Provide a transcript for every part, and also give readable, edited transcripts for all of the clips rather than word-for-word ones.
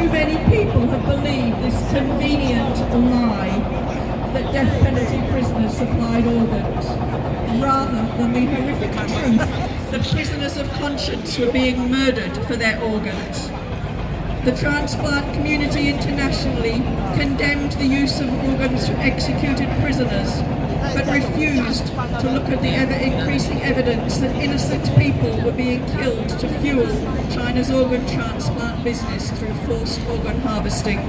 too many people have believed this convenient lie that death penalty prisoners supplied organs, rather than the horrific truth that prisoners of conscience were being murdered for their organs. The transplant community internationally condemned the use of organs from executed prisoners, but refused to look at the ever-increasing evidence that innocent people were being killed to fuel China's organ transplant business through forced organ harvesting.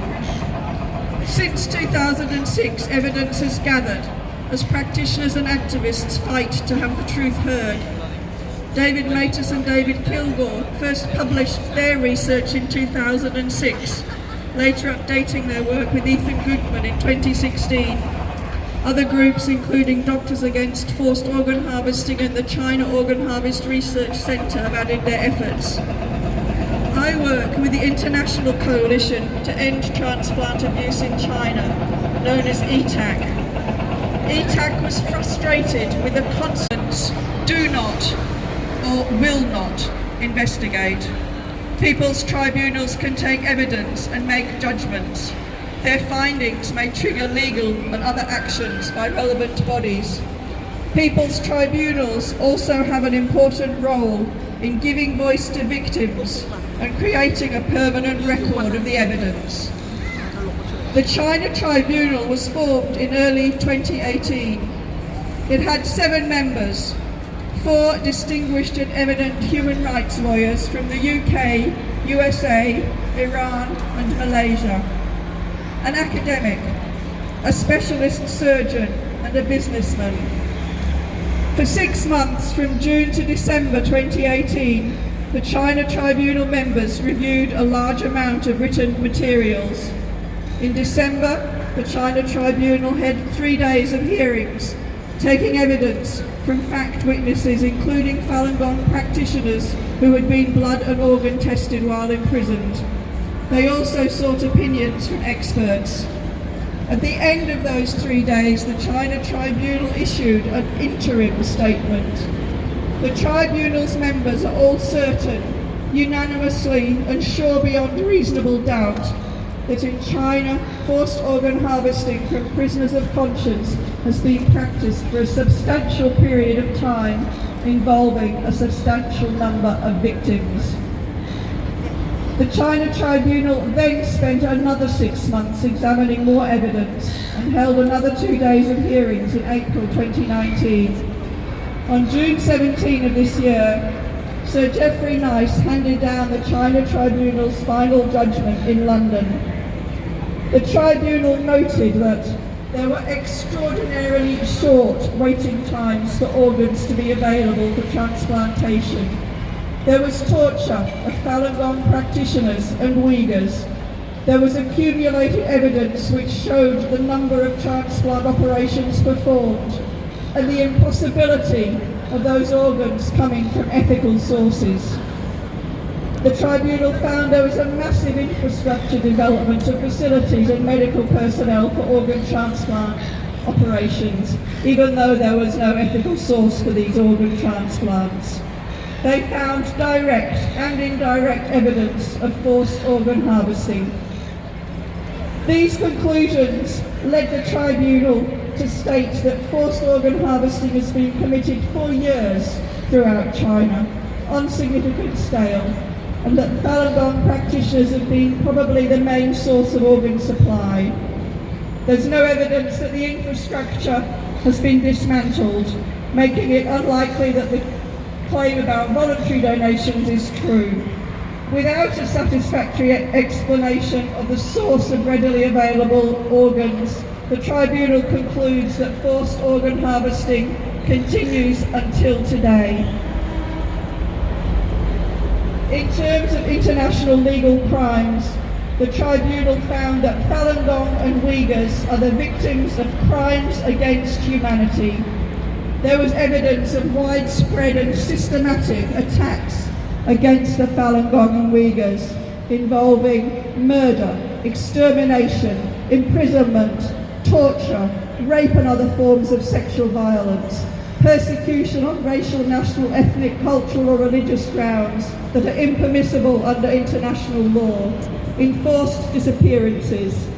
Since 2006, evidence has gathered as practitioners and activists fight to have the truth heard. David Matus and David Kilgore first published their research in 2006, later updating their work with Ethan Goodman in 2016. Other groups, including Doctors Against Forced Organ Harvesting and the China Organ Harvest Research Centre, have added their efforts. I work with the International Coalition to End Transplant Abuse in China, known as ETAC. ETAC was frustrated with the constant do not or will not investigate. People's tribunals can take evidence and make judgments. Their findings may trigger legal and other actions by relevant bodies. People's tribunals also have an important role in giving voice to victims and creating a permanent record of the evidence. The China Tribunal was formed in early 2018. It had 7 members, 4 distinguished and eminent human rights lawyers from the UK, USA, Iran and Malaysia, an academic, a specialist surgeon and a businessman. For 6 months, from June to December 2018, the China Tribunal members reviewed a large amount of written materials. In December, the China Tribunal had 3 days of hearings, taking evidence from fact witnesses, including Falun Gong practitioners who had been blood and organ tested while imprisoned. They also sought opinions from experts. At the end of those 3 days, the China Tribunal issued an interim statement. The Tribunal's members are all certain, unanimously and sure beyond reasonable doubt, that in China, forced organ harvesting from prisoners of conscience has been practiced for a substantial period of time, involving a substantial number of victims. The China Tribunal then spent another 6 months examining more evidence and held another 2 days of hearings in April 2019. On June 17 of this year, Sir Geoffrey Nice handed down the China Tribunal's final judgment in London. The Tribunal noted that there were extraordinarily short waiting times for organs to be available for transplantation. There was torture of Falun Gong practitioners and Uyghurs. There was accumulated evidence which showed the number of transplant operations performed and the impossibility of those organs coming from ethical sources. The Tribunal found there was a massive infrastructure development of facilities and medical personnel for organ transplant operations, even though there was no ethical source for these organ transplants. They found direct and indirect evidence of forced organ harvesting. These conclusions led the Tribunal to state that forced organ harvesting has been committed for years throughout China on significant scale, and that Falun Gong practitioners have been probably the main source of organ supply. There's no evidence that the infrastructure has been dismantled, making it unlikely that the claim about voluntary donations is true. Without a satisfactory explanation of the source of readily available organs, the Tribunal concludes that forced organ harvesting continues until today. In terms of international legal crimes, the Tribunal found that Falun Gong and Uyghurs are the victims of crimes against humanity. There was evidence of widespread and systematic attacks against the Falun Gong and Uyghurs, involving murder, extermination, imprisonment, torture, rape and other forms of sexual violence, persecution on racial, national, ethnic, cultural or religious grounds that are impermissible under international law, in forced disappearances.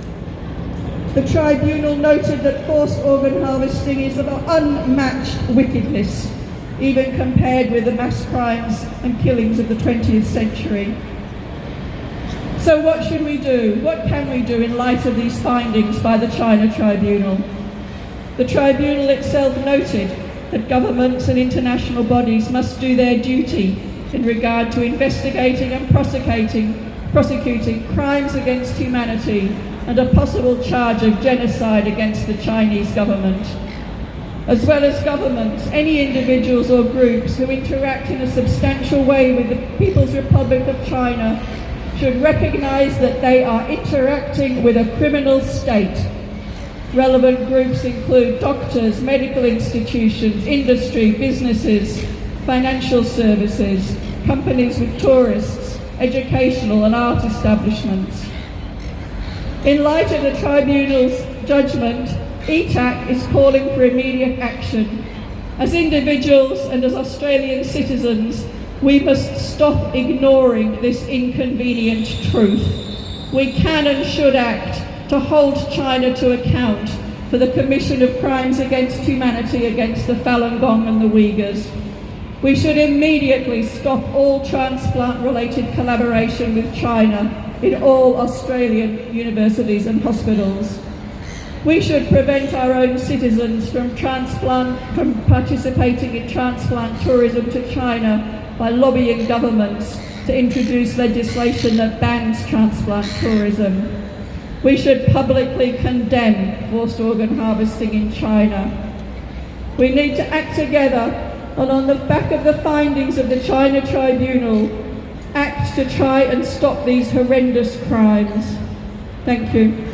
The tribunal noted that forced organ harvesting is of unmatched wickedness, even compared with the mass crimes and killings of the 20th century. So what should we do? What can we do in light of these findings by the China Tribunal? The Tribunal itself noted that governments and international bodies must do their duty in regard to investigating and prosecuting crimes against humanity and a possible charge of genocide against the Chinese government. As well as governments, any individuals or groups who interact in a substantial way with the People's Republic of China should recognise that they are interacting with a criminal state. Relevant groups include doctors, medical institutions, industry, businesses, financial services, companies with tourists, educational and art establishments. In light of the Tribunal's judgment, ETAC is calling for immediate action. As individuals and as Australian citizens, we must stop ignoring this inconvenient truth. We can and should act to hold China to account for the commission of crimes against humanity against the Falun Gong and the Uyghurs. We should immediately stop all transplant-related collaboration with China in all Australian universities and hospitals. We should prevent our own citizens from participating in transplant tourism to China by lobbying governments to introduce legislation that bans transplant tourism. We should publicly condemn forced organ harvesting in China. We need to act together and on the back of the findings of the China Tribunal, act to try and stop these horrendous crimes. Thank you.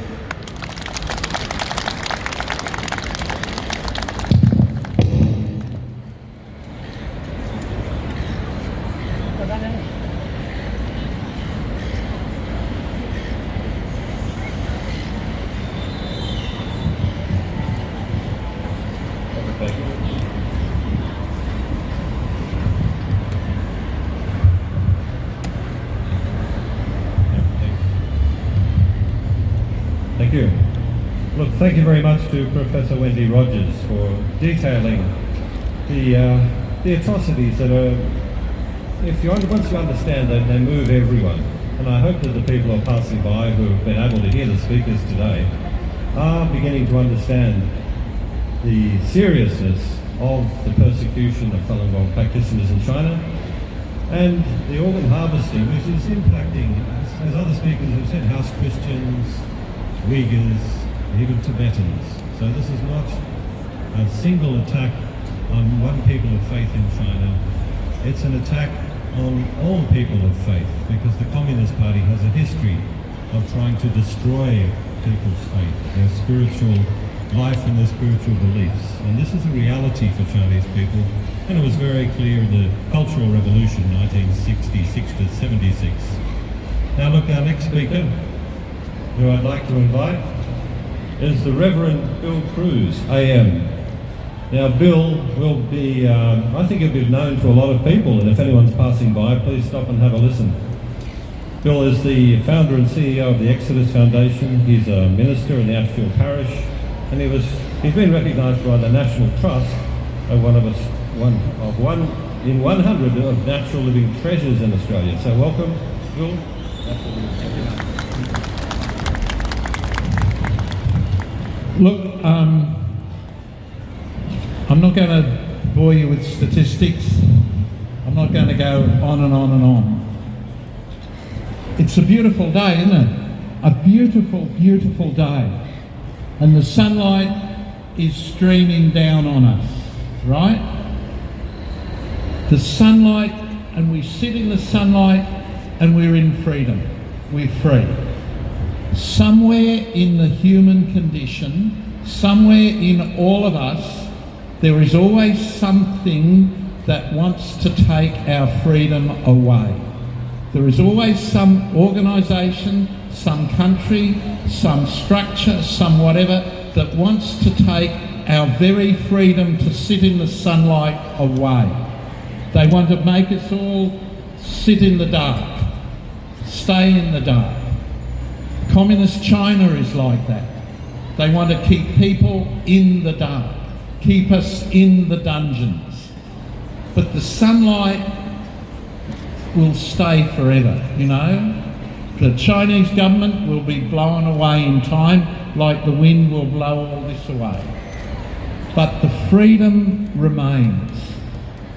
Thank you. Look, thank you very much to Professor Wendy Rogers for detailing the atrocities that are, once you understand that, they move everyone. And I hope that the people who are passing by who have been able to hear the speakers today are beginning to understand the seriousness of the persecution of Falun Gong practitioners in China and the organ harvesting, which is impacting, as other speakers have said, house Christians, Uyghurs, even Tibetans. So this is not a single attack on one people of faith in China. It's an attack on all people of faith, because the Communist Party has a history of trying to destroy people's faith, their spiritual life and their spiritual beliefs. And this is a reality for Chinese people, and it was very clear in the Cultural Revolution, 1966 to 76. Now look, our next speaker, who I'd like to invite, is the Reverend Bill Cruz, AM. Now Bill will be, I think he'll be known to a lot of people, and if anyone's passing by, please stop and have a listen. Bill is the founder and CEO of the Exodus Foundation. He's a minister in the Ashfield parish, and he's been recognised by the National Trust as one in 100 of natural living treasures in Australia. So welcome, Bill. Look, I'm not going to bore you with statistics. I'm not going to go on and on and on. It's a beautiful day, isn't it? A beautiful, beautiful day. And the sunlight is streaming down on us, right? The sunlight, and we sit in the sunlight and we're in freedom. We're free. Somewhere in the human condition, somewhere in all of us, there is always something that wants to take our freedom away. There is always some organisation, some country, some structure, some whatever that wants to take our very freedom to sit in the sunlight away. They want to make us all sit in the dark, stay in the dark. Communist China is like that. They want to keep people in the dark, keep us in the dungeons. But the sunlight will stay forever, you know. The Chinese government will be blown away in time like the wind will blow all this away. But the freedom remains.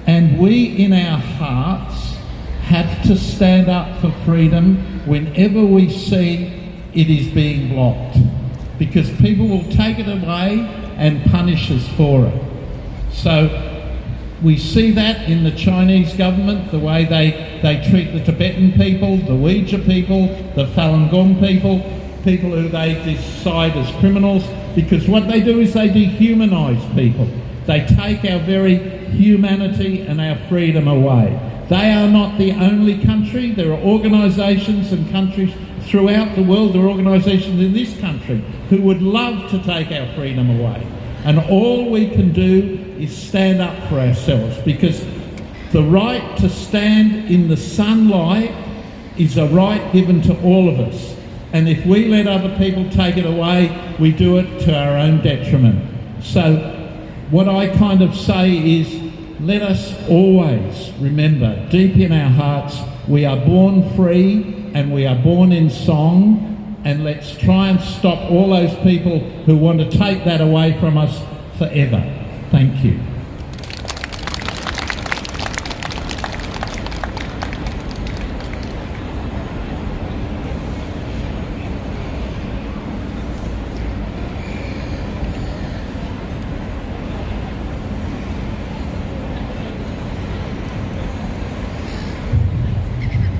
And we in our hearts have to stand up for freedom whenever we see it is being blocked. Because people will take it away and punish us for it. So we see that in the Chinese government, the way they treat the Tibetan people, the Uyghur people, the Falun Gong people who they decide as criminals, because what they do is they dehumanise people. They take our very humanity and our freedom away. They are not the only country. There are organisations and countries throughout the world, there are organisations in this country who would love to take our freedom away. And all we can do is stand up for ourselves, because the right to stand in the sunlight is a right given to all of us. And if we let other people take it away, we do it to our own detriment. So what I kind of say is, let us always remember, deep in our hearts, we are born free and we are born in song, and let's try and stop all those people who want to take that away from us forever. Thank you.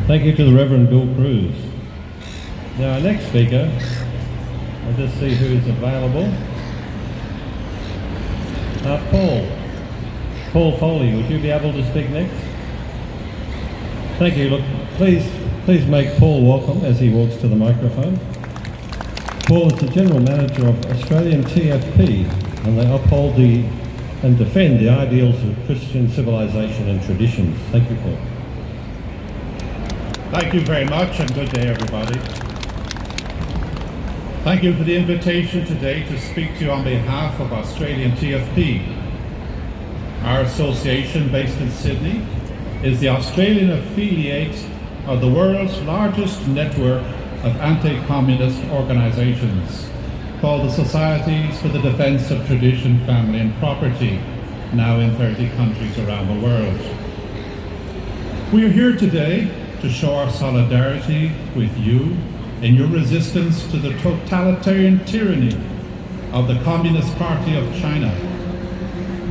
Thank you to the Reverend Bill Cruz. Now our next speaker, I'll just see who is available. Paul Folley, would you be able to speak next? Thank you. Look, please make Paul welcome as he walks to the microphone. Paul is the General Manager of Australian TFP, and they uphold and defend the ideals of Christian civilization and traditions. Thank you, Paul. Thank you very much, and good day, everybody. Thank you for the invitation today to speak to you on behalf of Australian TFP. Our association, based in Sydney, is the Australian affiliate of the world's largest network of anti-communist organisations, called the Societies for the Defence of Tradition, Family and Property, now in 30 countries around the world. We are here today to show our solidarity with you in your resistance to the totalitarian tyranny of the Communist Party of China.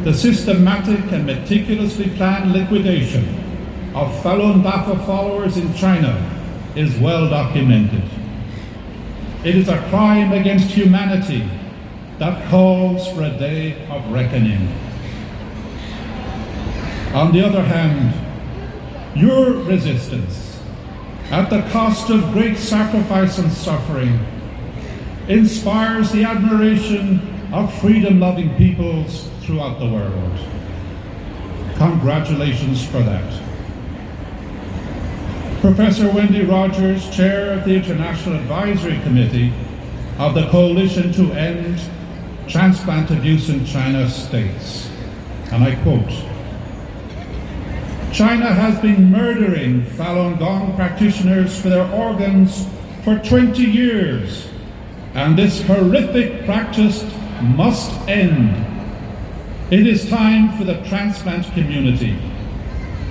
The systematic and meticulously planned liquidation of Falun Dafa followers in China is well documented. It is a crime against humanity that calls for a day of reckoning. On the other hand, your resistance, at the cost of great sacrifice and suffering, inspires the admiration of freedom-loving peoples throughout the world. Congratulations for that. Professor Wendy Rogers, Chair of the International Advisory Committee of the Coalition to End Transplant Abuse in China, states, and I quote, "China has been murdering Falun Gong practitioners for their organs for 20 years, and this horrific practice must end. It is time for the transplant community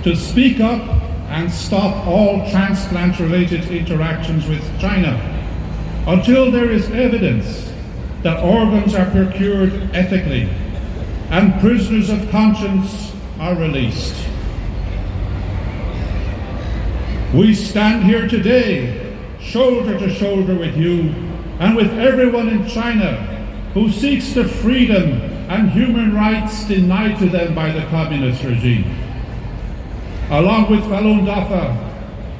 to speak up and stop all transplant-related interactions with China until there is evidence that organs are procured ethically and prisoners of conscience are released." We stand here today, shoulder to shoulder with you and with everyone in China who seeks the freedom and human rights denied to them by the communist regime. Along with Falun Dafa,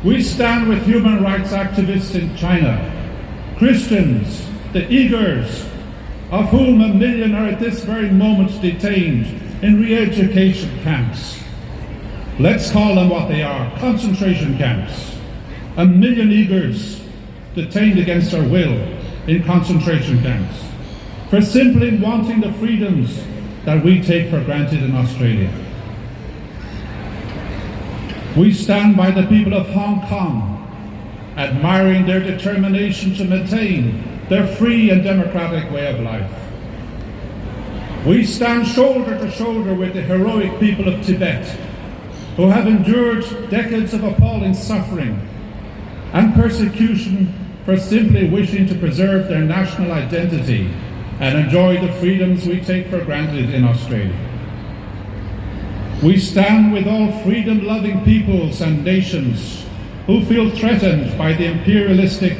we stand with human rights activists in China, Christians, the Uyghurs, of whom 1 million are at this very moment detained in re-education camps. Let's call them what they are, concentration camps. 1 million Uyghurs, detained against their will in concentration camps, for simply wanting the freedoms that we take for granted in Australia. We stand by the people of Hong Kong, admiring their determination to maintain their free and democratic way of life. We stand shoulder to shoulder with the heroic people of Tibet, who have endured decades of appalling suffering and persecution for simply wishing to preserve their national identity and enjoy the freedoms we take for granted in Australia. We stand with all freedom-loving peoples and nations who feel threatened by the imperialistic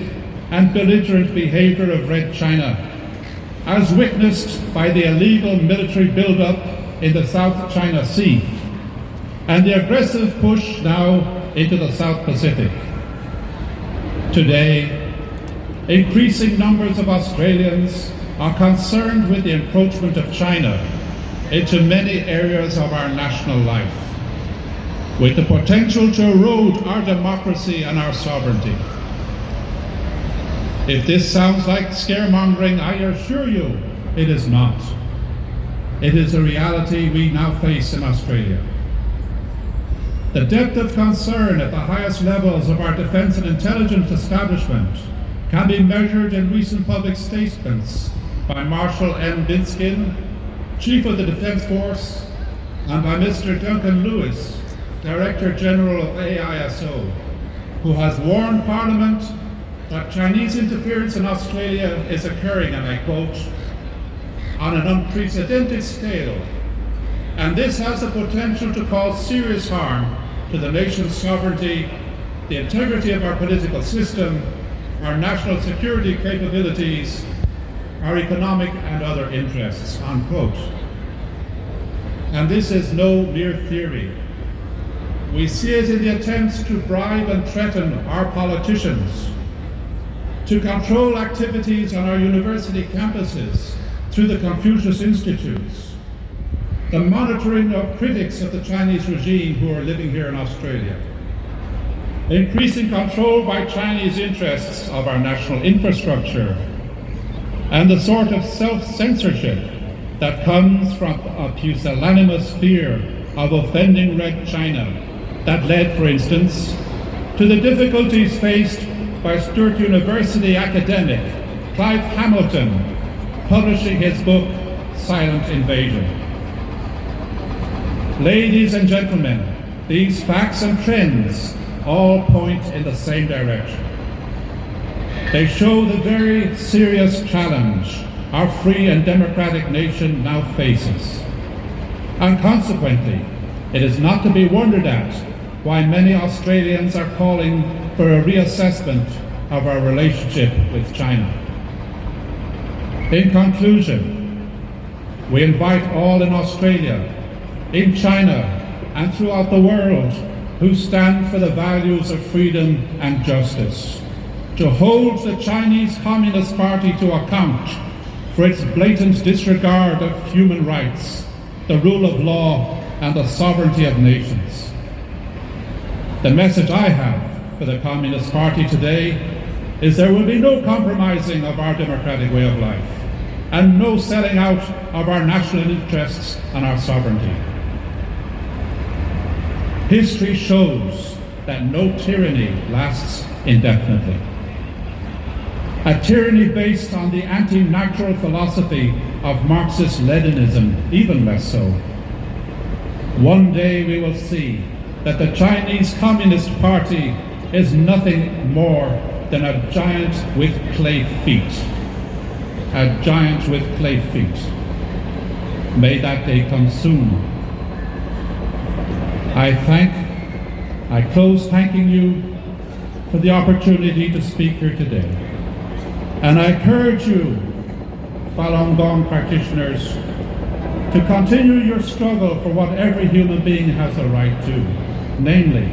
and belligerent behaviour of Red China, as witnessed by the illegal military build-up in the South China Sea and the aggressive push now into the South Pacific. Today, increasing numbers of Australians are concerned with the encroachment of China into many areas of our national life, with the potential to erode our democracy and our sovereignty. If this sounds like scaremongering, I assure you it is not. It is a reality we now face in Australia. The depth of concern at the highest levels of our defence and intelligence establishment can be measured in recent public statements by Marshal N. Binskin, Chief of the Defence Force, and by Mr. Duncan Lewis, Director General of AISO, who has warned Parliament that Chinese interference in Australia is occurring, and I quote, on an unprecedented scale, and this has the potential to cause serious harm to the nation's sovereignty, the integrity of our political system, our national security capabilities, our economic and other interests, unquote. And this is no mere theory. We see it in the attempts to bribe and threaten our politicians, to control activities on our university campuses through the Confucius Institutes, the monitoring of critics of the Chinese regime who are living here in Australia, increasing control by Chinese interests of our national infrastructure, and the sort of self-censorship that comes from a pusillanimous fear of offending Red China that led, for instance, to the difficulties faced by Stuart University academic Clive Hamilton publishing his book, Silent Invasion. Ladies and gentlemen, these facts and trends all point in the same direction. They show the very serious challenge our free and democratic nation now faces. And consequently, it is not to be wondered at why many Australians are calling for a reassessment of our relationship with China. In conclusion, we invite all in Australia, in China, and throughout the world who stand for the values of freedom and justice to hold the Chinese Communist Party to account for its blatant disregard of human rights, the rule of law, and the sovereignty of nations. The message I have for the Communist Party today is there will be no compromising of our democratic way of life and no selling out of our national interests and our sovereignty. History shows that no tyranny lasts indefinitely. A tyranny based on the anti-natural philosophy of Marxist-Leninism, even less so. One day we will see that the Chinese Communist Party is nothing more than a giant with clay feet. A giant with clay feet. May that day come soon. I close thanking you for the opportunity to speak here today. And I encourage you, Falun Gong practitioners, to continue your struggle for what every human being has a right to, namely,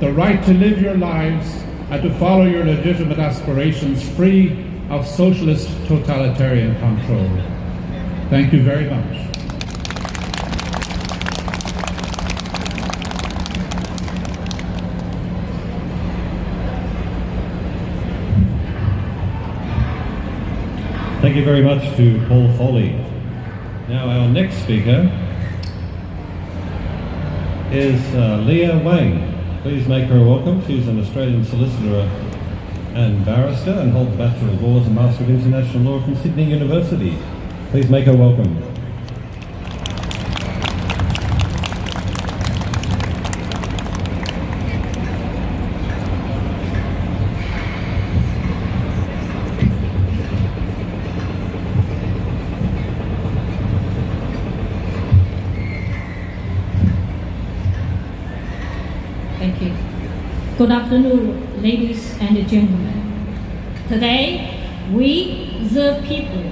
the right to live your lives and to follow your legitimate aspirations free of socialist totalitarian control. Thank you very much. you very much to Paul Folley. Now our next speaker is Leah Wang. Please make her welcome. She's an Australian solicitor and barrister and holds a Bachelor of Laws and Master of International Law from Sydney University. Please make her welcome. Thank you. Good afternoon, ladies and gentlemen. Today, we, the people,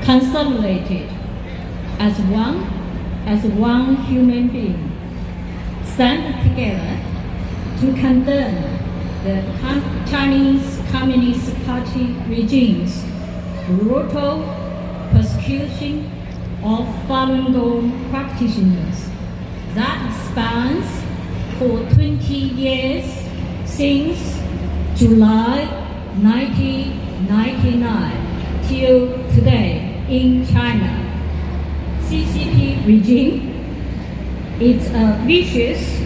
consolidated as one human being, stand together to condemn the Chinese Communist Party regime's brutal persecution of Falun Gong practitioners that spans for 20 years since July 1999 till today in China. CCP regime is a vicious,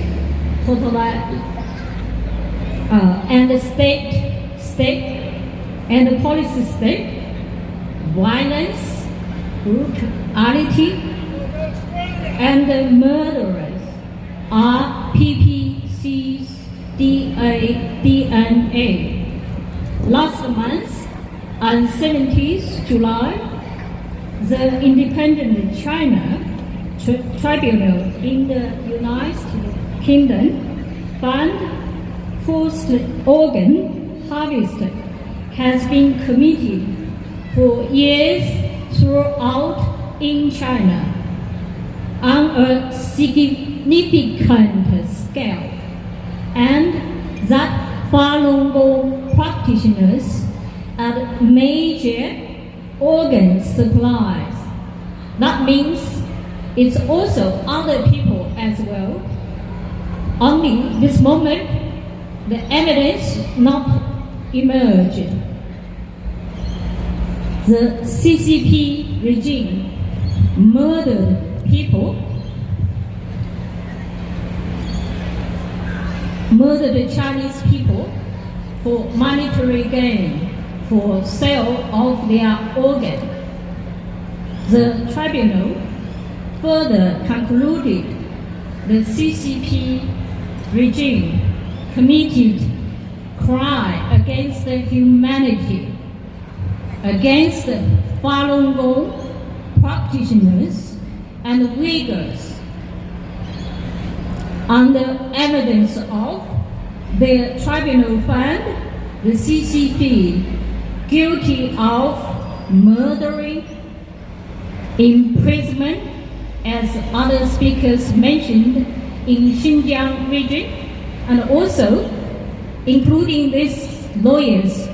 and state and policy state, violence, brutality, and murderers are PPC's DNA. Last month, on 17th July, the Independent China Tribunal in the United Kingdom found forced organ harvest has been committed for years throughout in China on a significant scale, and that Falun Gong practitioners are major organ suppliers. That means it's also other people as well. Only this moment, the evidence not emerged. The CCP regime murdered people, murdered Chinese people for monetary gain, for sale of their organ. The tribunal further concluded the CCP regime committed crime against humanity, against Falun Gong practitioners and Uyghurs. On the evidence of the tribunal found the CCP guilty of murdering, imprisonment, as other speakers mentioned, in Xinjiang region, and also including these lawyers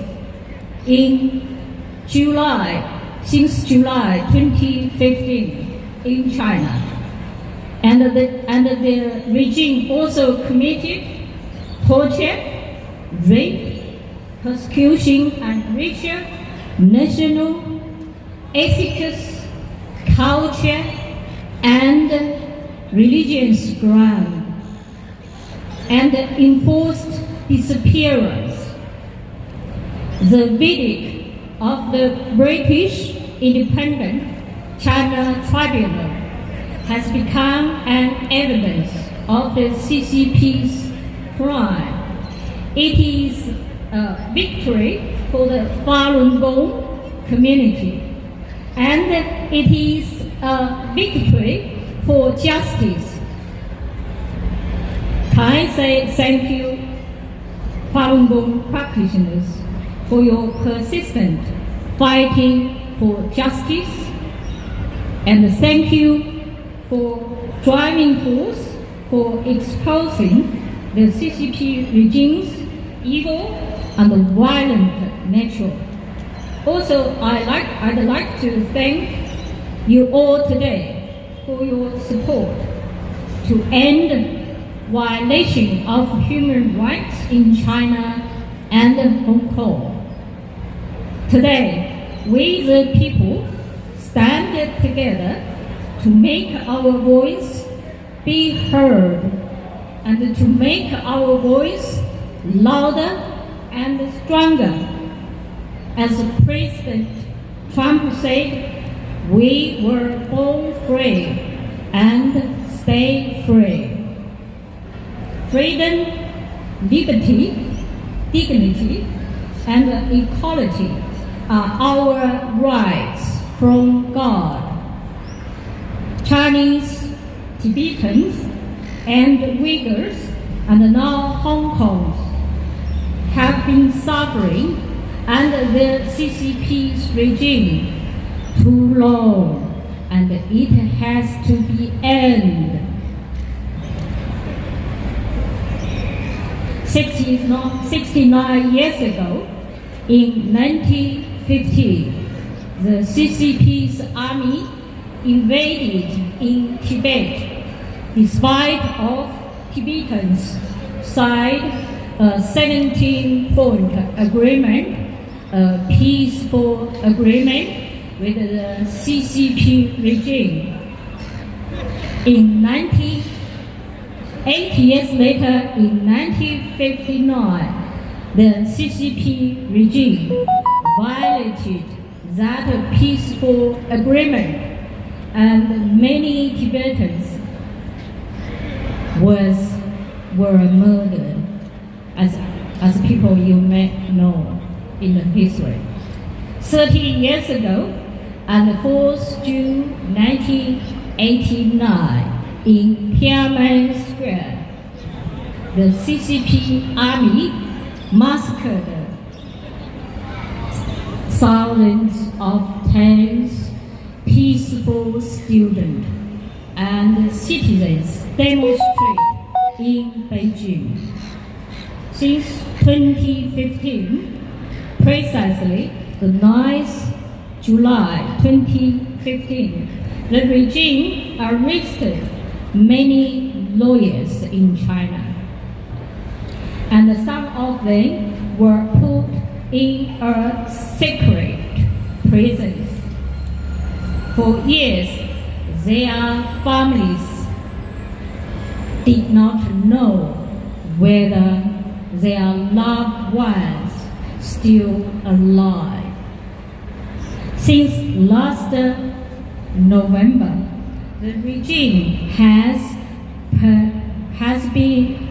since July 2015 in China. And the regime also committed torture, rape, persecution, and racial, national, ethics, culture, and religious ground, and enforced disappearance. The verdict of the British Independent China Tribunal has become an evidence of the CCP's crime. It is a victory for the Falun Gong community, and it is a victory for justice. Can I say thank you, Falun Gong practitioners, for your persistent fighting for justice, and thank you for driving force for exposing the CCP regime's evil and violent nature. Also, I'd like to thank you all today for your support to end violation of human rights in China and Hong Kong. Today, we the people stand together to make our voice be heard and to make our voice louder and stronger. As President Trump said, we were born free and stay free. Freedom, liberty, dignity, and equality are our rights from God. Chinese, Tibetans, and Uyghurs, and now Hong Kong have been suffering under the CCP's regime too long, and it has to be ended. 69 years ago, in 1950, the CCP's army invaded in Tibet, despite of Tibetans signed a 17-point agreement, a peaceful agreement with the CCP regime. 8 years later, in 1959, the CCP regime violated that peaceful agreement, and many Tibetans were murdered, as people you may know in the history. 30 years ago, on the 4th June 1989, in Tiananmen Square, the CCP army massacred thousands of tens peaceful students and citizens demonstrate in Beijing. Since 2015, precisely the 9th July 2015, the regime arrested many lawyers in China, and some of them were put in a secret prisons. For years, their families did not know whether their loved ones still alive. Since last November, the regime has been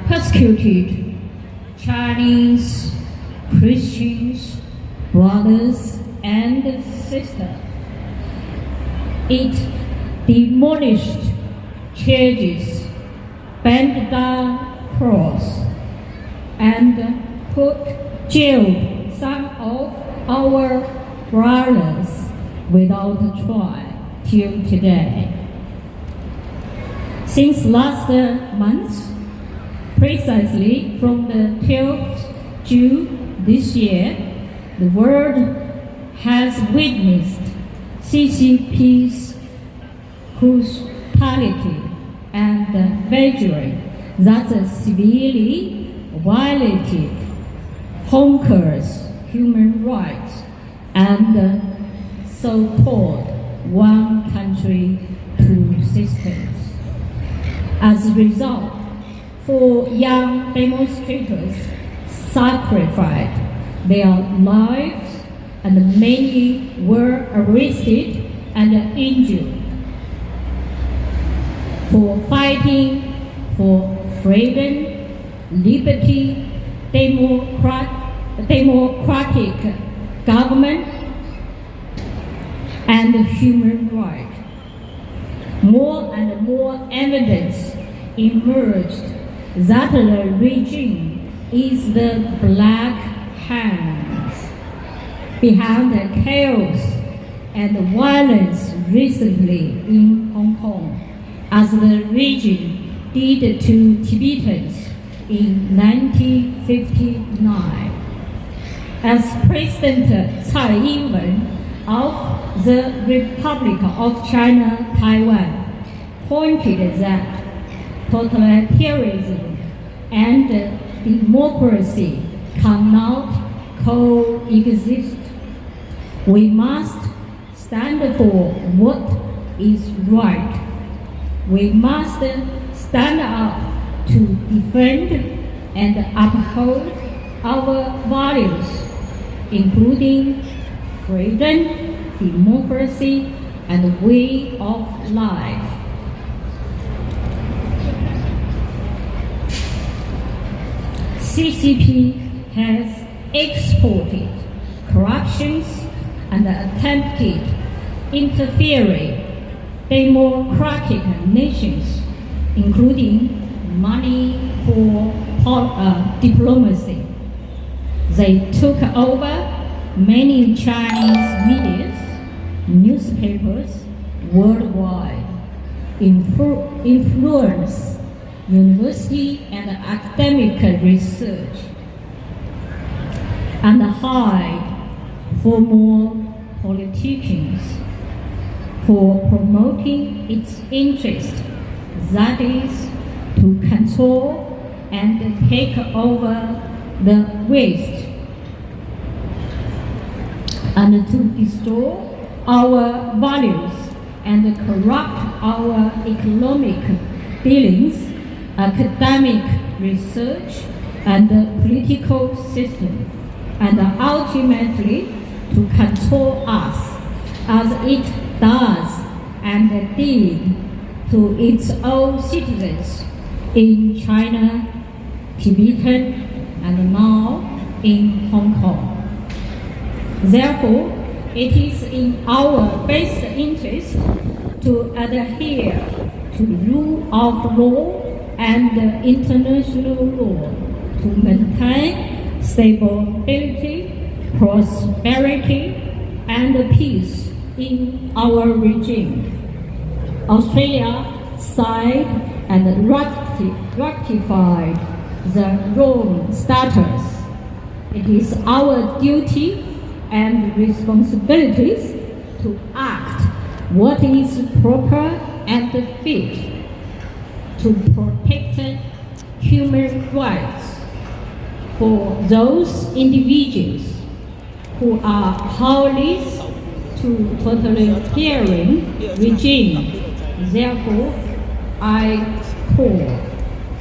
persecuted Chinese Christians, brothers and sisters. It demolished churches, burned down cross, and jailed some of our brothers without trial till today. Since last month, precisely from the 12th June this year, the world has witnessed CCP's brutality and butchery that severely violated Hong Kong's human rights and so-called one country, two systems. As a result, 4 young demonstrators sacrificed their lives and many were arrested and injured for fighting for freedom, liberty, democratic government, and human rights. More and more evidence emerged that the regime is the black hands behind the chaos and violence recently in Hong Kong, as the regime did to Tibetans in 1959. As President Tsai Ing-wen of the Republic of China, Taiwan, pointed that totalitarianism and democracy cannot coexist We must stand for what is right. We must stand up to defend and uphold our values, including freedom, democracy, and way of life. CCP has exported corruptions and attempted interfering democratic nations, including money for diplomacy. They took over many Chinese media, newspapers worldwide, influence university and academic research, and hide former politicians for promoting its interest, that is, to control and take over the West, and to destroy our values and corrupt our economic dealings, academic research, and political system, and ultimately to control us as it does and did to its own citizens in China, Tibet, and now in Hong Kong. Therefore, it is in our best interest to adhere to the rule of law and international law to maintain stability, prosperity, and peace in our regime. Australia signed and ratified the Rome Statute. It is our duty and responsibilities to act what is proper and fit to protect human rights for those individuals who are powerless to totalitarian regime. Therefore, I call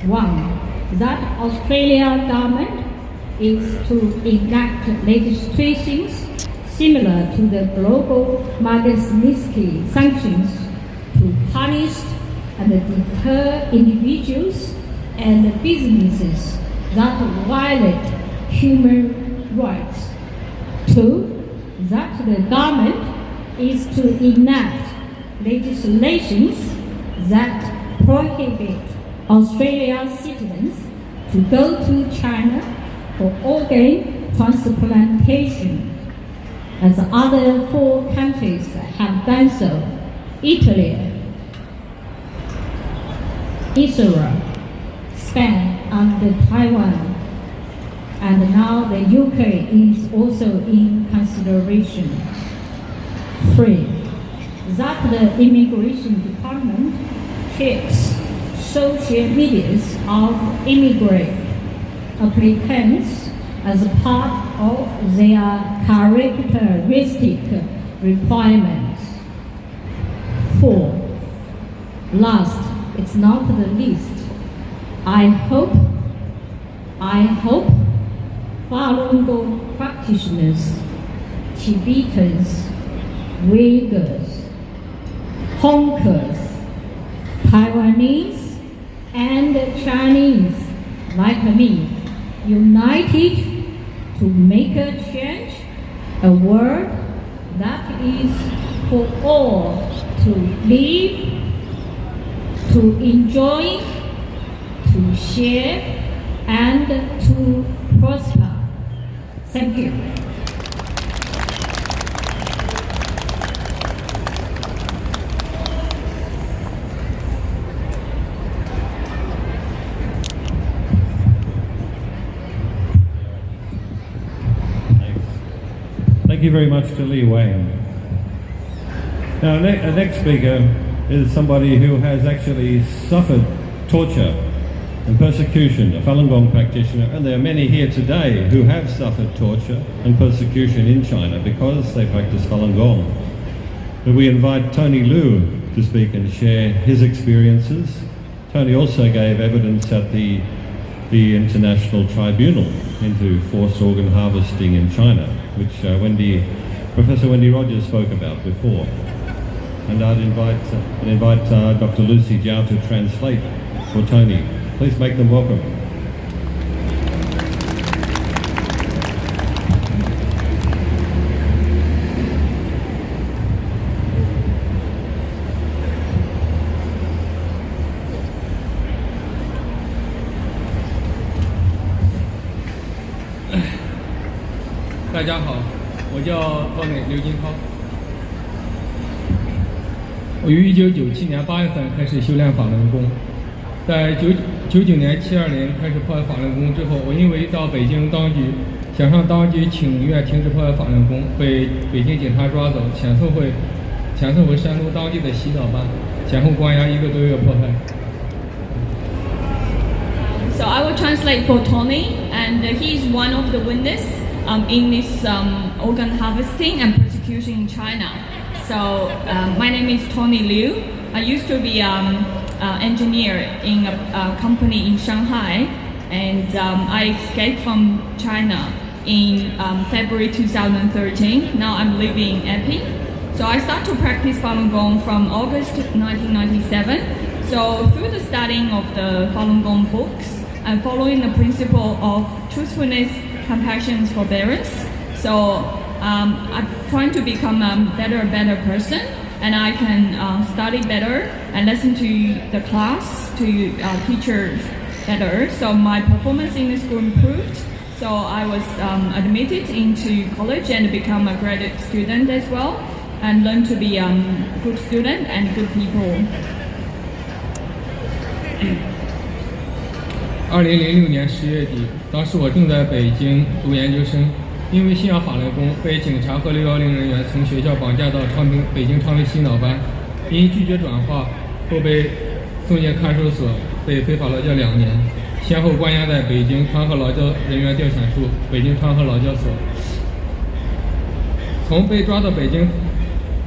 1. That Australian government is to enact legislations similar to the global Magnitsky sanctions to punish and deter individuals and businesses that violate human rights. 2. That the government is to enact legislations that prohibit Australian citizens to go to China for organ transplantation, as other 4 countries have done so: Italy, Israel, Spain, and Taiwan. And now the UK is also in consideration. 3. That the Immigration Department checks social medias of immigrant applicants as part of their characteristic requirements. 4. Last, it's not the least, I hope Falun Gong practitioners, Tibetans, Uyghurs, Hongkers, Taiwanese, and Chinese like me, united to make a change, a world that is for all to live, to enjoy, to share, and to prosper. Thank you. Thank you very much to Li Wang. Now, our next speaker is somebody who has actually suffered torture and persecution, a Falun Gong practitioner, and there are many here today who have suffered torture and persecution in China because they practice Falun Gong. But we invite Tony Liu to speak and share his experiences. Tony also gave evidence at the International Tribunal into forced organ harvesting in China, which Professor Wendy Rogers spoke about before. And I'd invite Dr. Lucy Jiao to translate for Tony. Please make them welcome. 大家好，我叫Tony刘金涛。我于1997年8月份开始修炼法轮功，在1999年72年开始破坏法轮功之后，我因为到北京当局想向当局请愿停止破坏法轮功，被北京警察抓走，遣送回山东当地的洗脑班，前后关押1个多月迫害。So I will translate for Tony, and he is one of the witnesses in this organ harvesting and persecution in China. So my name is Tony Liu. I used to be an engineer in a company in Shanghai, and I escaped from China in February 2013. Now I'm living in Epi. So I started to practice Falun Gong from August 1997. So through the studying of the Falun Gong books and following the principle of truthfulness, compassion, and forbearance, so I'm trying to become a better person, and I can study better and listen to the class, to teachers better. So my performance in the school improved. So I was admitted into college and become a graduate student as well, and learn to be a good student and good people. 2006年10月底，当时我正在北京读研究生，因为信仰法轮功，被警察和610人员从学校绑架到北京昌平洗脑班，因拒绝转化，后被送进看守所，被非法劳教2年，先后关押在北京昌河劳教人员调遣处、北京昌河劳教所。从被抓到北京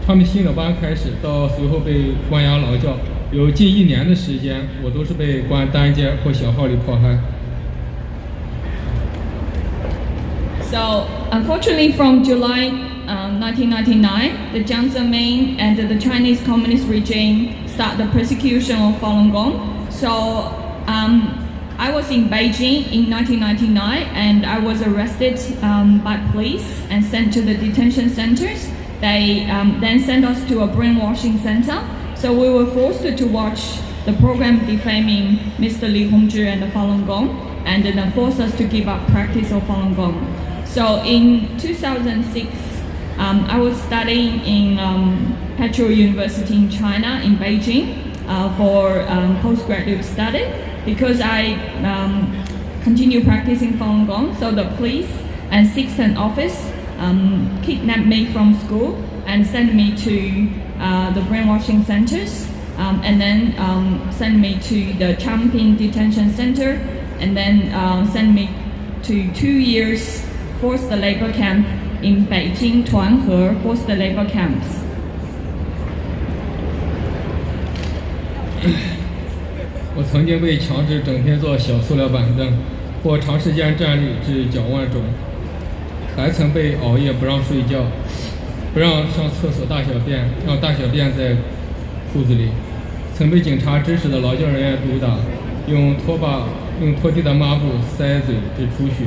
昌平洗脑班开始，到随后被关押劳教，有近1年的时间，我都是被关单间或小号里迫害。So unfortunately, from July 1999, the Jiang Zemin and the Chinese Communist regime started the persecution of Falun Gong. So I was in Beijing in 1999, and I was arrested by police and sent to the detention centers. They then sent us to a brainwashing center. So we were forced to watch the program defaming Mr. Li Hongzhi and the Falun Gong, and then forced us to give up practice of Falun Gong. So in 2006, I was studying in Petrol University in China, in Beijing, for postgraduate study, because I continue practicing Falun Gong. So the police and Sixth Office kidnapped me from school and sent me to the brainwashing centers, and then sent me to the Changping Detention Center, and then sent me to 2 years forced labor camp in Beijing, Tuanhe forced labor camps. 我曾经被强制整天坐小塑料板凳，或长时间站立至脚腕肿，还曾被熬夜不让睡觉，不让上厕所大小便，让大小便在裤子里，曾被警察指使的劳教人员毒打，用拖地的抹布塞嘴致出血，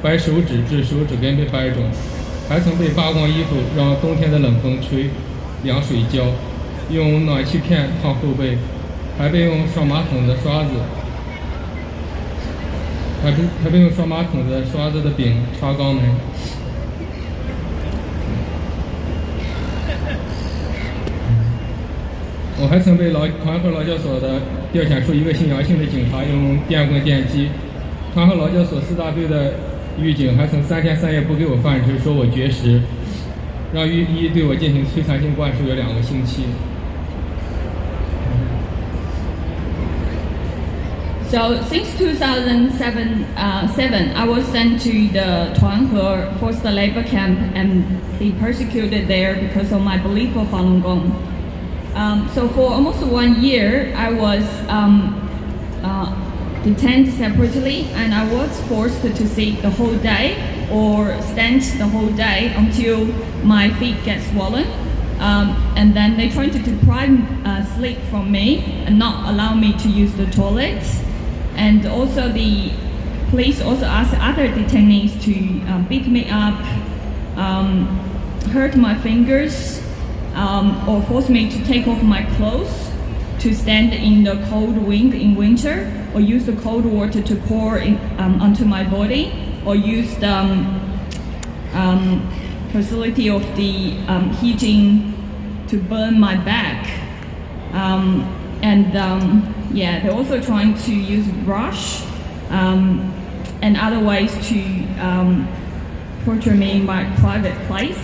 掰手指致手指根被掰肿，还曾被扒光衣服让冬天的冷风吹，凉水浇，用暖气片烫后背，还被用刷马桶的刷子的柄插肛门。我还曾被团河劳教所的调遣出一个姓杨姓的警察用电棍电击，团河劳教所4大队的狱警还曾3天3夜不给我饭吃，说我绝食，让狱医对我进行摧残性灌输有2个星期。So since 2007, I was sent to the Tuanhe forced labor camp and be persecuted there because of my belief of Falun Gong. So for almost 1 year, I was detained separately, and I was forced to sit the whole day or stand the whole day until my feet get swollen. And then they tried to deprive sleep from me and not allow me to use the toilet. And also the police also asked other detainees to beat me up, hurt my fingers, or force me to take off my clothes to stand in the cold wind in winter, or use the cold water to pour onto my body, or use the facility of the heating to burn my back. They're also trying to use brush and other ways to torture me in my private place.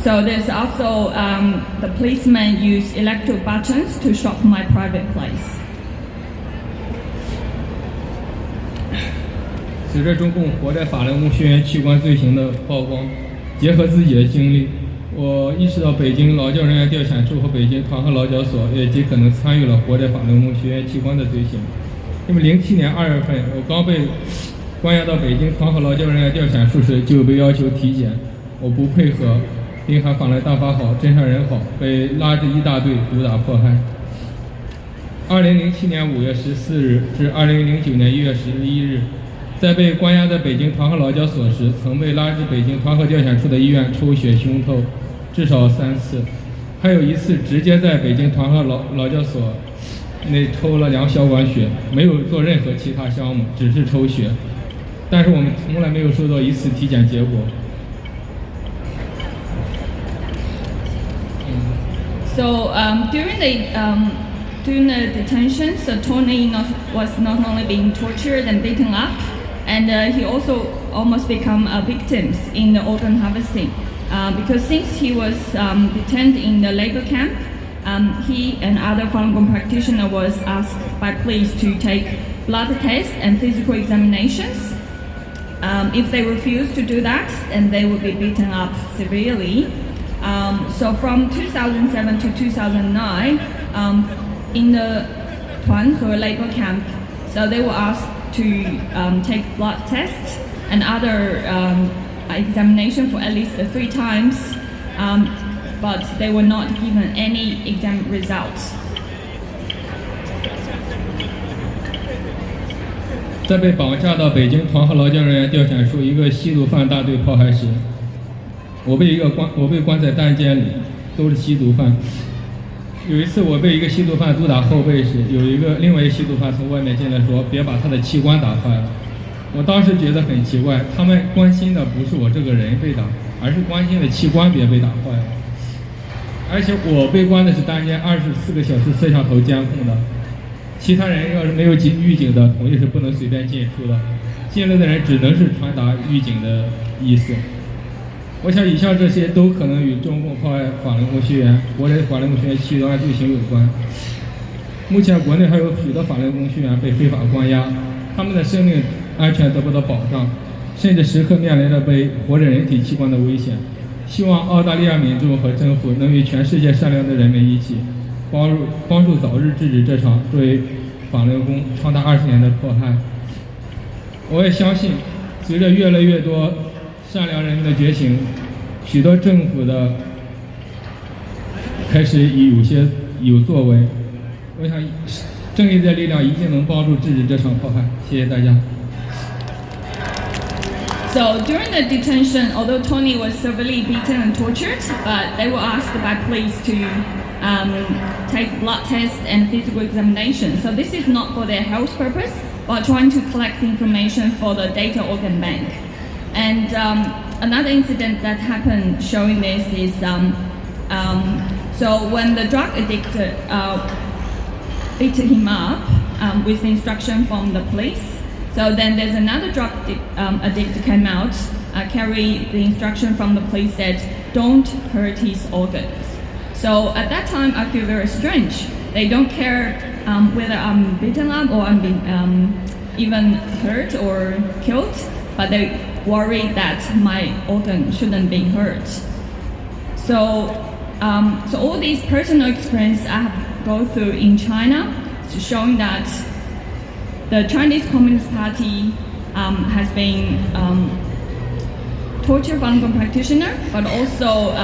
So there's also the policemen use electric buttons to shock my private place. 随着中共活摘法轮功学员器官罪行的曝光，结合自己的经历，我意识到北京劳教人员调遣处和北京团和劳教所也极可能参与了活摘法轮功学员器官的罪行。因为07年2月份，我刚被关押到北京团和劳教人员调遣处时，就被要求体检，我不配合，并喊法轮大法好，真善人好，被拉至一大队毒打迫害。2007年5月14日至2009年1月11日。在被关押在北京团和劳教所时，曾被拉至北京团和调遣处的医院抽血胸透，至少3次，还有一次直接在北京团和劳教所内抽了2小管血，没有做任何其他项目，只是抽血。但是我们从来没有收到一次体检结果。So during the detention, so Tony was not only being tortured and beaten up, and he also almost become victims in the organ harvesting. Because since he was detained in the labor camp, he and other Falun Gong practitioners was asked by police to take blood tests and physical examinations. If they refused to do that, then they would be beaten up severely. So from 2007 to 2009, in the Tuanhe labor camp, so they were asked to take blood tests and other examination for at least 3 times, but they were not given any exam results. 在被绑架到北京团和劳教人员调遣处一个吸毒犯大队迫害时，我被关在单间里，都是吸毒犯。有一次我被一个吸毒犯毒打后背时，另外一个吸毒犯从外面进来说别把他的器官打坏了。我当时觉得很奇怪，他们关心的不是我这个人被打，而是关心的器官别被打坏了。而且我被关的是单间24个小时摄像头监控的，其他人要是没有预警的同意是不能随便进出的，进来的人只能是传达预警的意思。我想以上这些都可能与中共迫害法轮功学员、活摘法轮功学员器官罪行有关。目前国内还有许多法轮功学员被非法关押，他们的生命安全得不到保障，甚至时刻面临着被活着人体器官的危险。希望澳大利亚民众和政府能与全世界善良的人们一起，帮助早日制止这场对法轮功长达20年的迫害。我也相信，随着越来越多善良人民的觉醒，许多政府的开始有作为。我想，正义的力量一定能帮助制止这场迫害。谢谢大家。So during the detention, although Tony was severely beaten and tortured, but they were asked by police to take blood tests and physical examination. So this is not for their health purpose, but trying to collect information for the data organ bank. And another incident that happened showing this is, so when the drug addict beat him up with the instruction from the police, so then there's another drug addict came out, carry the instruction from the police that don't hurt his organs. So at that time, I feel very strange. They don't care whether I'm beaten up or I'm being even hurt or killed, but they worry that my organ shouldn't be hurt. So all these personal experiences I have gone through in China, showing that the Chinese Communist Party has been torture Falun Gong practitioner, but also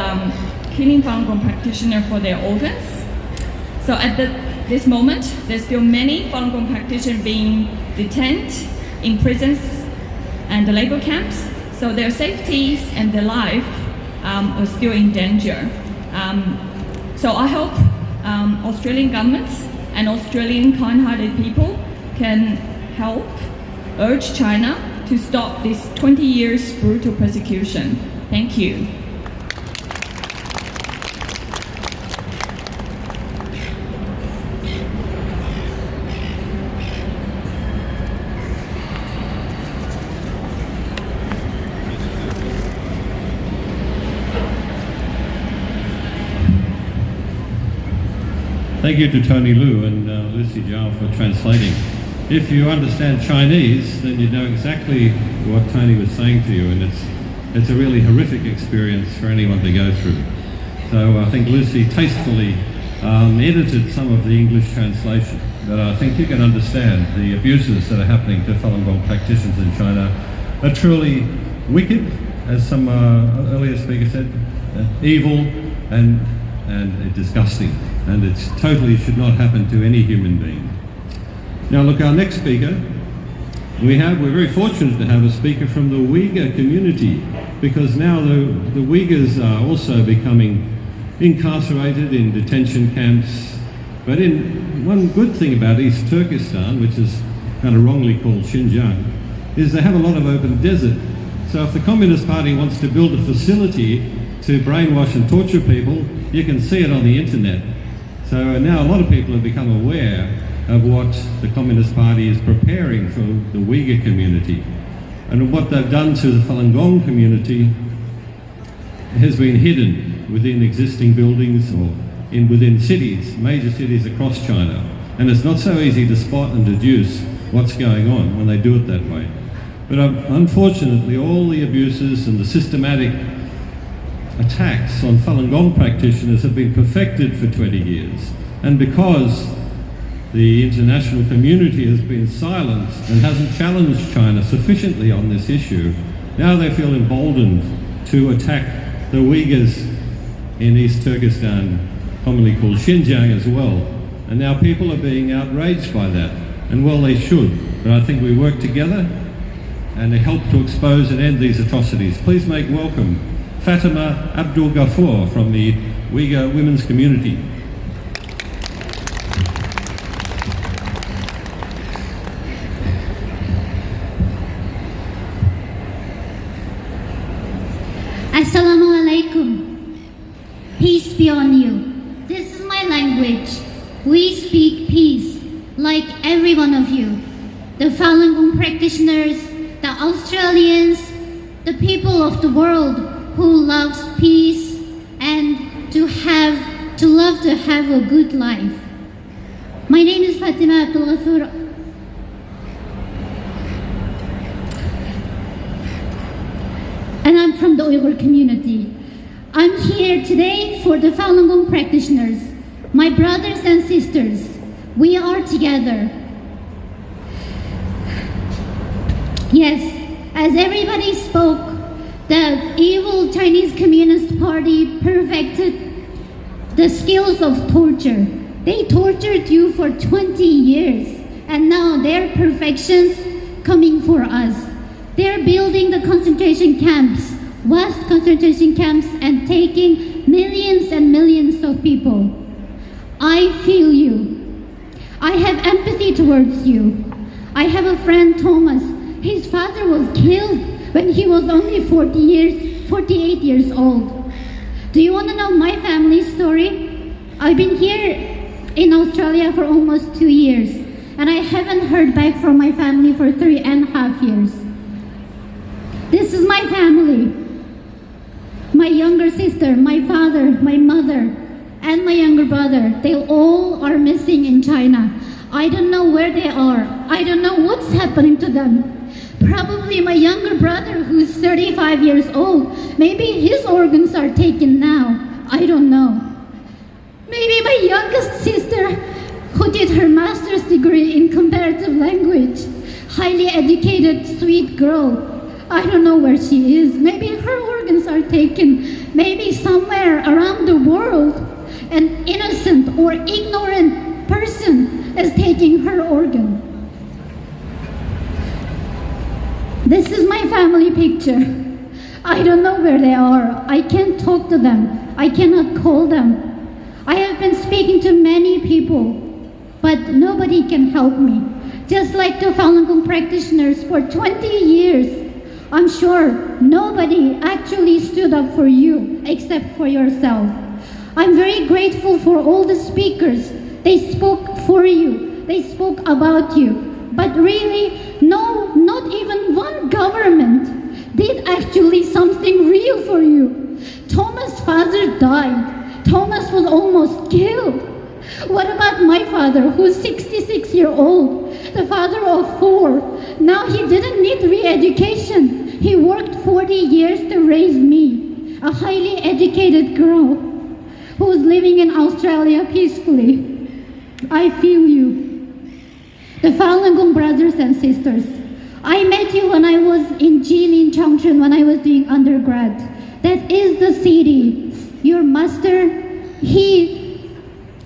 killing Falun Gong practitioner for their organs. So at this moment, there's still many Falun Gong practitioners being detained in prisons and the labor camps. So their safety and their life are still in danger. So I hope Australian governments and Australian kind-hearted people can help urge China to stop this 20 years brutal persecution. Thank you. Thank you to Tony Liu and Lucy Zhao for translating. If you understand Chinese, then you know exactly what Tony was saying to you, and it's a really horrific experience for anyone to go through. So I think Lucy tastefully edited some of the English translation, but I think you can understand the abuses that are happening to Falun Gong practitioners in China are truly wicked, as some earlier speaker said, evil and disgusting, and it totally should not happen to any human being. Now look, our next speaker, we're very fortunate to have a speaker from the Uyghur community, because now the Uyghurs are also becoming incarcerated in detention camps. But one good thing about East Turkestan, which is kind of wrongly called Xinjiang, is they have a lot of open desert. So if the Communist Party wants to build a facility to brainwash and torture people, you can see it on the internet. So now a lot of people have become aware of what the Communist Party is preparing for the Uyghur community. And what they've done to the Falun Gong community has been hidden within existing buildings or within cities, major cities across China. And it's not so easy to spot and deduce what's going on when they do it that way. But unfortunately, all the abuses and the systematic attacks on Falun Gong practitioners have been perfected for 20 years. And because the international community has been silent and hasn't challenged China sufficiently on this issue, now they feel emboldened to attack the Uyghurs in East Turkestan, commonly called Xinjiang as well. And now people are being outraged by that, and well they should. But I think we work together and help to expose and end these atrocities. Please make welcome Fatimah-Abdulghafur from the Uyghur women's community. Assalamu alaikum. Peace be on you. This is my language. We speak peace, like every one of you. The Falun Gong practitioners, the Australians, the people of the world who loves peace and to love to have a good life. My name is Fatimah-Abdulghafur. And I'm from the Uyghur community. I'm here today for the Falun Gong practitioners, my brothers and sisters. We are together. Yes, as everybody spoke, the evil Chinese Communist Party perfected the skills of torture. They tortured you for 20 years, and now their perfections coming for us. They're building the concentration camps, vast concentration camps, and taking millions and millions of people. I feel you. I have empathy towards you. I have a friend, Thomas. His father was killed when he was only 48 years old. Do you want to know my family story? I've been here in Australia for almost 2 years, and I haven't heard back from my family for 3.5 years. This is my family. My younger sister, my father, my mother, and my younger brother. They all are missing in China. I don't know where they are. I don't know what's happening to them. Probably my younger brother, who's 35 years old, maybe his organs are taken now. I don't know. Maybe my youngest sister, who did her master's degree in comparative language, highly educated, sweet girl. I don't know where she is. Maybe her organs are taken. Maybe somewhere around the world, an innocent or ignorant person is taking her organ. This is my family picture. I don't know where they are. I can't talk to them. I cannot call them. I have been speaking to many people, but nobody can help me. Just like the Falun Gong practitioners for 20 years, I'm sure nobody actually stood up for you except for yourself. I'm very grateful for all the speakers. They spoke for you. They spoke about you. But really, no, not even one government did actually something real for you. Thomas' father died. Thomas was almost killed. What about my father, who's 66 years old, the father of 4? Now he didn't need re-education. He worked 40 years to raise me, a highly educated girl who's living in Australia peacefully. I feel you. The Falun Gong brothers and sisters, I met you when I was in Jilin, Chongchun, when I was doing undergrad. That is the city. Your master, he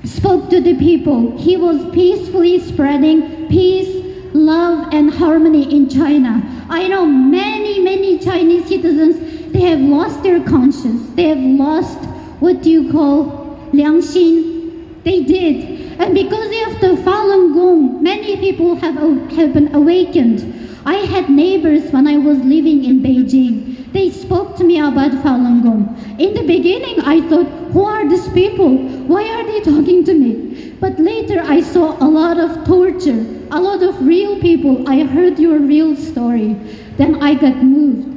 spoke to the people. He was peacefully spreading peace, love, and harmony in China. I know many Chinese citizens, they have lost their conscience. They have lost, what do you call, 良心? They did. And because of the Falun Gong, many people have been awakened. I had neighbors when I was living in Beijing. They spoke to me about Falun Gong. In the beginning, I thought, who are these people? Why are they talking to me? But later, I saw a lot of torture, a lot of real people. I heard your real story. Then I got moved.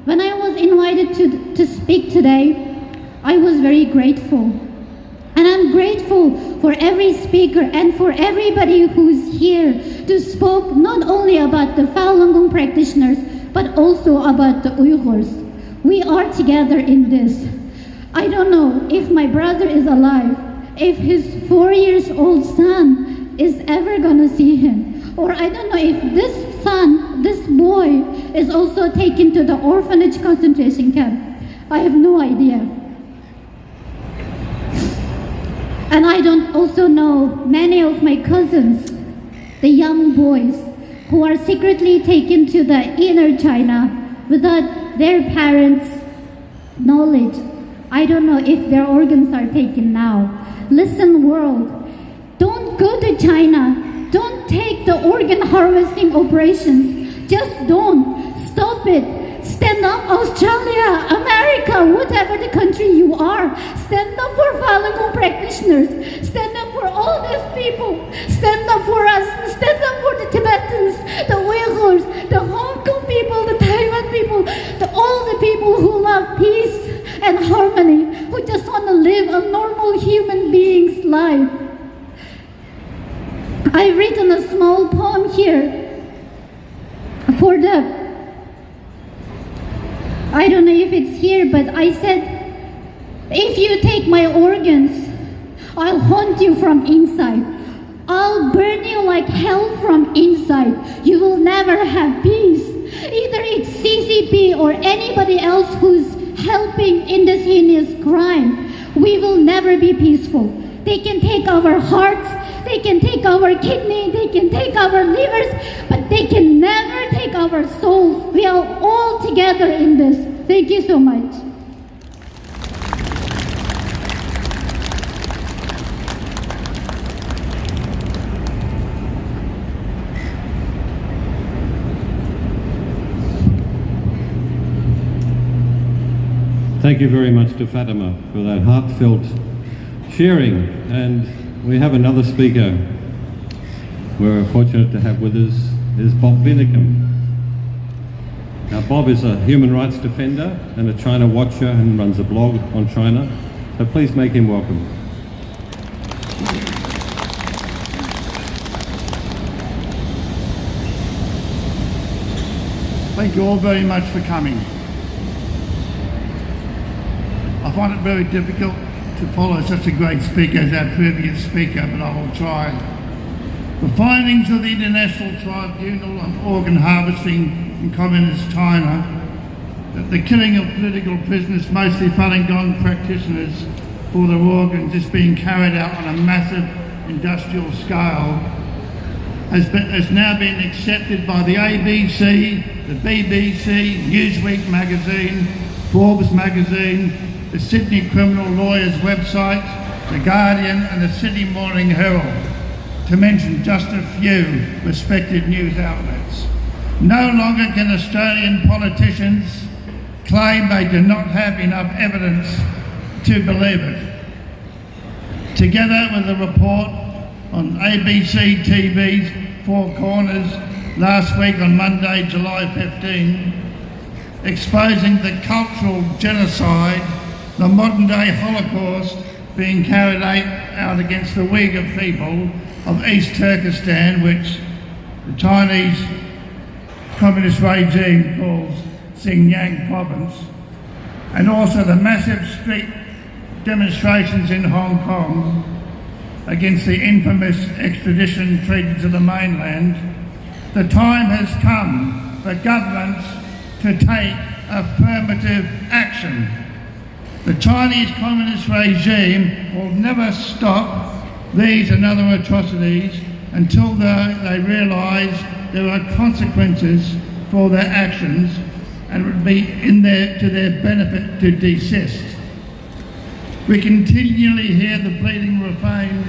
When I was invited to speak today, I was very grateful. And I'm grateful for every speaker and for everybody who's here to speak not only about the Falun Gong practitioners, but also about the Uyghurs. We are together in this. I don't know if my brother is alive, if his 4-year-old son is ever gonna see him, or I don't know if this son, this boy, is also taken to the orphanage concentration camp. I have no idea. And I don't also know many of my cousins, the young boys, who are secretly taken to the inner China without their parents' knowledge. I don't know if their organs are taken now. Listen, world, don't go to China. Don't take the organ harvesting operations. Just don't. Stop it. Stand up, Australia, America, whatever the country you are. Stand up for Falun Gong practitioners. Stand up for all these people. Stand up for us. Stand up for the Tibetans, the Uyghurs, the Hong Kong people, the Taiwan people, all the people who love peace and harmony, who just want to live a normal human being's life. I've written a small poem here for the, I don't know if it's here, but I said, if you take my organs, I'll haunt you from inside. I'll burn you like hell from inside. You will never have peace. Either it's CCP or anybody else who's helping in this heinous crime. We will never be peaceful. They can take our hearts, they can take our kidney, they can take our livers, but they can never take our souls. We are all together in this. Thank you so much. Thank you very much to Fatima for that heartfelt sharing. And we have another speaker we're fortunate to have with us is Bob Vinnicombe. Now Bob is a human rights defender and a China watcher and runs a blog on China, so please make him welcome. Thank you all very much for coming. I find it very difficult to follow such a great speaker as our previous speaker, but I will try. The findings of the International Tribunal on Organ Harvesting in Communist China, that the killing of political prisoners, mostly Falun Gong practitioners, for their organs is being carried out on a massive industrial scale, has now been accepted by the ABC, the BBC, Newsweek magazine, Forbes magazine, the Sydney Criminal Lawyers website, The Guardian and the Sydney Morning Herald, to mention just a few respected news outlets. No longer can Australian politicians claim they do not have enough evidence to believe it. Together with a report on ABC TV's Four Corners last week on Monday, July 15, exposing the cultural genocide, the modern day Holocaust being carried out against the Uyghur people of East Turkestan, which the Chinese communist regime calls Xinjiang province, and also the massive street demonstrations in Hong Kong against the infamous extradition treaty to the mainland. The time has come for governments to take affirmative action. The Chinese communist regime will never stop these and other atrocities until they realise there are consequences for their actions, and it would be to their benefit to desist. We continually hear the bleeding refrain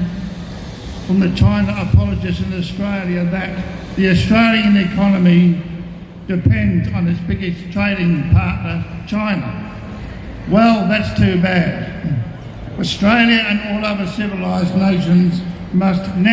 from the China apologists in Australia that the Australian economy depends on its biggest trading partner, China. Well, that's too bad. Australia and all other civilised nations must now